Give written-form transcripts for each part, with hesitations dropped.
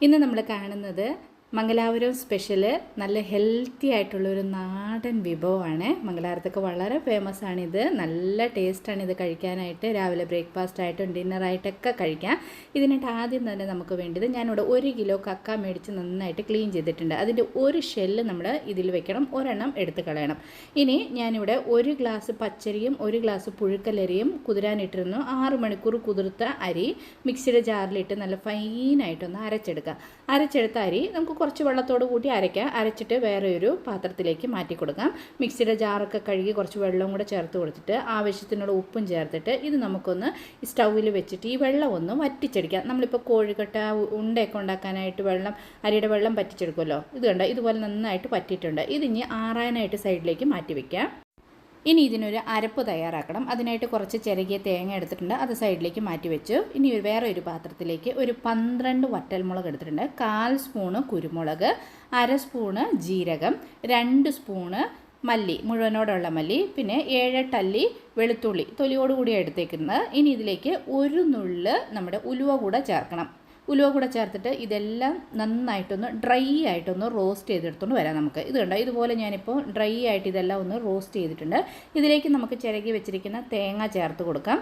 ഇന്ന് നമ്മൾ കാണുന്നത് മംഗലാപുരം സ്പെഷ്യൽ നല്ല ഹെൽത്തി ആയിട്ടുള്ളൊരു നാടൻ വിഭവമാണ്. മംഗലാപുരത്തൊക്കെ വളരെ ഫേമസ് ആണിത്. നല്ല ടേസ്റ്റാണ് ഇത് കഴിക്കാനായിട്ട്. രാവിലെ ബ്രേക്ക്ഫാസ്റ്റ് ആയിട്ടും ഡിന്നറായിട്ടൊക്കെ കഴിക്കാം. ഇതിനായിട്ട് ആദ്യം തന്നെ നമുക്ക് വേണ്ടത്, ഞാനിവിടെ 1 കിലോ കക്ക മേടിച്ച് നന്നായിട്ട് ക്ലീൻ ചെയ്തിട്ടുണ്ട്. അതിൻ്റെ ഒരു ഷെല്ല് നമ്മൾ ഇതിൽ വെക്കണം, ഒരെണ്ണം എടുത്ത് കളയണം. ഇനി ഞാനിവിടെ 1 ഗ്ലാസ് പച്ചരിയും 1 ഗ്ലാസ് പുഴുക്കലരിയും കുതിരാനിട്ടിരുന്നു. 6 മണിക്കൂർ കുതിർത്ത അരി മിക്സിയുടെ ജാറിലിട്ട് നല്ല ഫൈനായിട്ടൊന്ന് അരച്ചെടുക്കുക. അരച്ചെടുത്ത അരി നമുക്ക് കുറച്ച് വെള്ളത്തോട് കൂടി അരയ്ക്കാം. അരച്ചിട്ട് വേറെ ഒരു പാത്രത്തിലേക്ക് മാറ്റി കൊടുക്കാം. മിക്സിയുടെ ജാറൊക്കെ കഴുകി കുറച്ച് വെള്ളം കൂടെ ചേർത്ത് കൊടുത്തിട്ട് ആവശ്യത്തിനുള്ള ഉപ്പും ചേർത്തിട്ട് ഇത് നമുക്കൊന്ന് സ്റ്റൗവിൽ വെച്ചിട്ട് ഈ വെള്ളം ഒന്ന് വറ്റിച്ചെടുക്കാം. നമ്മളിപ്പോൾ കോഴിക്കട്ട ഉണ്ടയൊക്കെ ഉണ്ടാക്കാനായിട്ട് അരിയുടെ വെള്ളം വറ്റിച്ചെടുക്കുമല്ലോ, ഇത് കണ്ടോ, ഇതുപോലെ നന്നായിട്ട് പറ്റിയിട്ടുണ്ട്. ഇതിനി ആറാനായിട്ട് സൈഡിലേക്ക് മാറ്റി വയ്ക്കാം. ഇനി ഇതിനൊരു അരപ്പ് തയ്യാറാക്കണം. അതിനായിട്ട് കുറച്ച് ചിരകിയ തേങ്ങ എടുത്തിട്ടുണ്ട്, അത് സൈഡിലേക്ക് മാറ്റി വെച്ചു. ഇനി വേറെ ഒരു പാത്രത്തിലേക്ക് ഒരു 12 വറ്റൽമുളക് എടുത്തിട്ടുണ്ട്, 1/4 സ്പൂണ് കുരുമുളക്, 1/2 സ്പൂണ് ജീരകം, 2 സ്പൂണ് മല്ലി, മുഴുവനോടുള്ള മല്ലി, പിന്നെ 7-8 അല്ലി വെളുത്തുള്ളി തൊലിയോടുകൂടി എടുത്തേക്കുന്നത്. ഇനി ഇതിലേക്ക് ഒരു നുള്ള് നമ്മുടെ ഉലുവ കൂടെ ചേർക്കണം. ഉലുവ കൂടെ ചേർത്തിട്ട് ഇതെല്ലാം നന്നായിട്ടൊന്ന് ഡ്രൈ ആയിട്ടൊന്ന് റോസ്റ്റ് ചെയ്തെടുത്തുകൊണ്ട് വരാം നമുക്ക്. ഇത് കണ്ടോ, ഇതുപോലെ ഞാനിപ്പോൾ ഡ്രൈ ആയിട്ട് ഇതെല്ലാം ഒന്ന് റോസ്റ്റ് ചെയ്തിട്ടുണ്ട്. ഇതിലേക്ക് നമുക്ക് ചിരകി വെച്ചിരിക്കുന്ന തേങ്ങ ചേർത്ത് കൊടുക്കാം.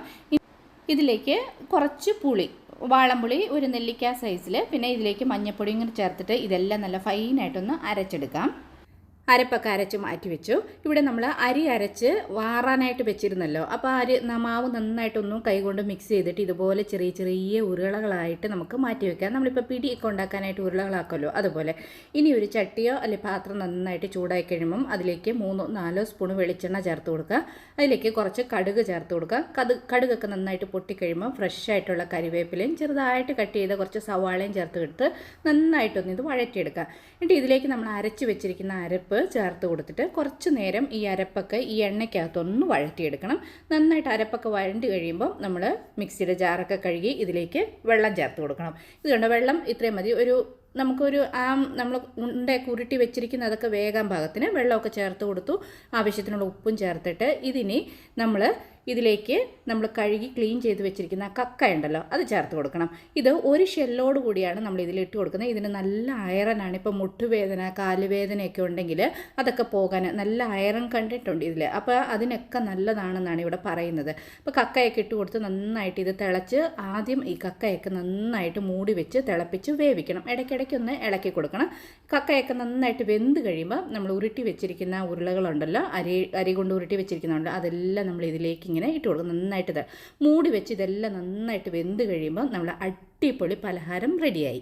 ഇതിലേക്ക് കുറച്ച് പുളി, വാളംപുളി ഒരു നെല്ലിക്ക സൈസിൽ, പിന്നെ ഇതിലേക്ക് മഞ്ഞൾപ്പൊടിയും കൂടി ചേർത്തിട്ട് ഇതെല്ലാം നല്ല ഫൈനായിട്ടൊന്ന് അരച്ചെടുക്കാം. അരപ്പൊക്കെ അരച്ച് മാറ്റി വെച്ചു. ഇവിടെ നമ്മൾ അരി അരച്ച് വാറാനായിട്ട് വെച്ചിരുന്നല്ലോ, അപ്പോൾ മാവ് നന്നായിട്ടൊന്നും കൈകൊണ്ട് മിക്സ് ചെയ്തിട്ട് ഇതുപോലെ ചെറിയ ചെറിയ ഉരുളകളായിട്ട് നമുക്ക് മാറ്റി വെക്കാം. നമ്മളിപ്പോൾ പിടിയൊക്കെ ഉണ്ടാക്കാനായിട്ട് ഉരുളകളാക്കുമല്ലോ, അതുപോലെ. ഇനി ഒരു ചട്ടിയോ അല്ലെങ്കിൽ പാത്രം നന്നായിട്ട് ചൂടായി കഴിയുമ്പം അതിലേക്ക് 3-4 സ്പൂൺ വെളിച്ചെണ്ണ ചേർത്ത് കൊടുക്കുക. അതിലേക്ക് കുറച്ച് കടുക് ചേർത്ത് കൊടുക്കുക. കടുകൊക്കെ നന്നായിട്ട് പൊട്ടിക്കഴിയുമ്പോൾ ഫ്രഷ് ആയിട്ടുള്ള കരിവേപ്പിലയും ചെറുതായിട്ട് കട്ട് ചെയ്ത കുറച്ച് സവാളയും ചേർത്ത് കൊടുത്ത് നന്നായിട്ടൊന്ന് ഇത് വഴറ്റിയെടുക്കുക. എന്നിട്ട് ഇതിലേക്ക് നമ്മൾ അരച്ച് വെച്ചിരിക്കുന്ന അരപ്പ് ചേർത്ത് കൊടുത്തിട്ട് കുറച്ച് നേരം ഈ അരപ്പൊക്കെ ഈ എണ്ണയ്ക്കകത്തൊന്ന് വഴറ്റിയെടുക്കണം. നന്നായിട്ട് അരപ്പൊക്കെ വഴണ്ടി കഴിയുമ്പോൾ നമ്മൾ മിക്സിയുടെ ജാറൊക്കെ കഴുകി ഇതിലേക്ക് വെള്ളം ചേർത്ത് കൊടുക്കണം. ഇത് കണ്ടോ, വെള്ളം ഇത്രയും മതി. നമുക്കൊരു നമ്മൾ ഉണ്ടയൊക്കെ ഉരുട്ടി വെച്ചിരിക്കുന്ന അതൊക്കെ വേഗം പാകത്തിന് വെള്ളമൊക്കെ ചേർത്ത് കൊടുത്തു. ആവശ്യത്തിനുള്ള ഉപ്പും ചേർത്തിട്ട് ഇതിനി ഇതിലേക്ക് നമ്മൾ കഴുകി ക്ലീൻ ചെയ്ത് വെച്ചിരിക്കുന്ന കക്ക ഉണ്ടല്ലോ, അത് ചേർത്ത് കൊടുക്കണം. ഇത് ഒരു ഷെല്ലോട് കൂടിയാണ് നമ്മൾ ഇതിലിട്ട് കൊടുക്കുന്നത്. ഇതിന് നല്ല അയറനാണ്. ഇപ്പോൾ മുട്ടുവേദന, കാലുവേദനയൊക്കെ ഉണ്ടെങ്കിൽ അതൊക്കെ പോകാൻ നല്ല അയറൻ കണ്ടിട്ടുണ്ട് ഇതിൽ. അപ്പോൾ അതിനൊക്കെ നല്ലതാണെന്നാണ് ഇവിടെ പറയുന്നത്. അപ്പോൾ കക്കയൊക്കെ ഇട്ട് കൊടുത്ത് നന്നായിട്ട് ഇത് തിളച്ച്, ആദ്യം ഈ കക്കയൊക്കെ നന്നായിട്ട് മൂടി വെച്ച് തിളപ്പിച്ച് വേവിക്കണം. ഇടയ്ക്കൊന്ന് ഇളക്കി കൊടുക്കണം. കക്കയൊക്കെ നന്നായിട്ട് വെന്ത് കഴിയുമ്പോൾ നമ്മൾ ഉരുട്ടി വെച്ചിരിക്കുന്ന ഉരുളകളുണ്ടല്ലോ, അരി കൊണ്ട് ഉരുട്ടി വെച്ചിരിക്കുന്നുണ്ടല്ലോ, അതെല്ലാം നമ്മൾ ഇതിലേക്ക് ഇങ്ങനെ ഇട്ട് കൊടുക്കും. നന്നായിട്ട് മൂടി വെച്ച് ഇതെല്ലാം നന്നായിട്ട് വെന്ത് കഴിയുമ്പോൾ നമ്മൾ അടിപൊളി പലഹാരം റെഡിയായി.